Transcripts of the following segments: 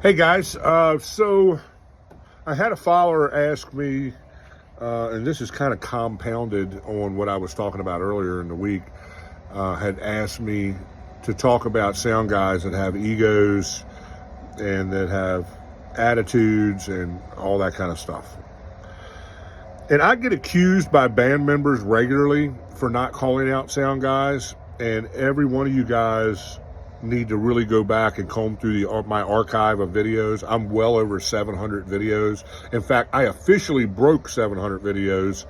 Hey guys, so I had a follower ask me, and this is kind of compounded on what I was talking about earlier in the week, had asked me to talk about sound guys that have egos and that have attitudes and all that kind of stuff. And I get accused by band members regularly for not calling out sound guys, and every one of you guys need to really go back and comb through my archive of videos. I'm well over 700 videos. In fact, I officially broke 700 videos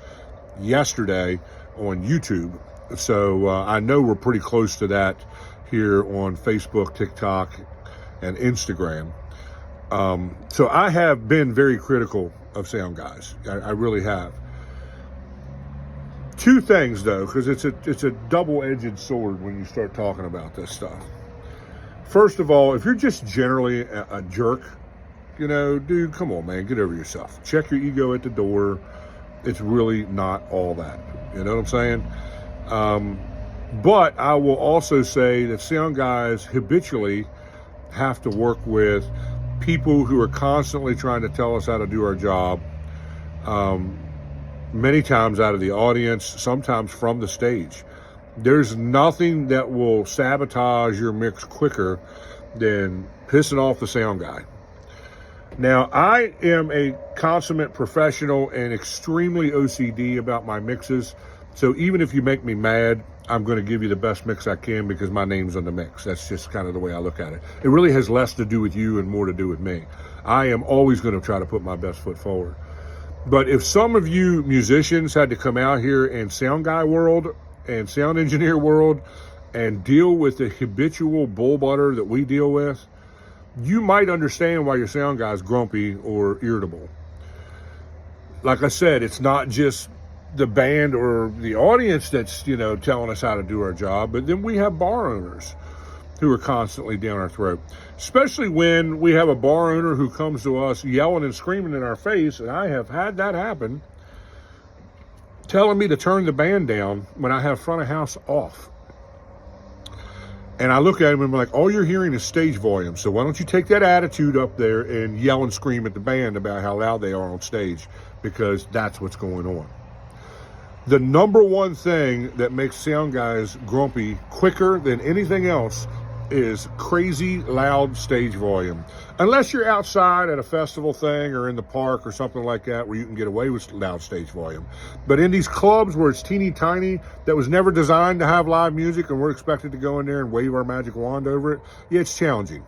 yesterday on YouTube. So I know we're pretty close to that here on Facebook, TikTok, and Instagram. So I have been very critical of sound guys. I really have. Two things though, because it's a double-edged sword when you start talking about this stuff. First of all, if you're just generally a jerk, dude, come on, man, get over yourself. Check your ego at the door. It's really not all that. You know what I'm saying? But I will also say that sound guys habitually have to work with people who are constantly trying to tell us how to do our job, many times out of the audience, sometimes from the stage. There's nothing that will sabotage your mix quicker than pissing off the sound guy. Now, I am a consummate professional and extremely OCD about my mixes. So even if you make me mad, I'm going to give you the best mix I can because my name's on the mix. That's just kind of the way I look at it. It really has less to do with you and more to do with me. I am always going to try to put my best foot forward. But if some of you musicians had to come out here in sound guy world and sound engineer world and deal with the habitual bull butter that we deal with, you might understand why your sound guy's grumpy or irritable. Like I said, it's not just the band or the audience that's, telling us how to do our job, but then we have bar owners who are constantly down our throat, especially when we have a bar owner who comes to us yelling and screaming in our face, and I have had that happen, telling me to turn the band down when I have front of house off. And I look at him and I'm like, all you're hearing is stage volume. So why don't you take that attitude up there and yell and scream at the band about how loud they are on stage, because that's what's going on. The number one thing that makes sound guys grumpy quicker than anything else is crazy loud stage volume. Unless you're outside at a festival thing or in the park or something like that where you can get away with loud stage volume. But in these clubs where it's teeny tiny, that was never designed to have live music, and we're expected to go in there and wave our magic wand over it, yeah, it's challenging.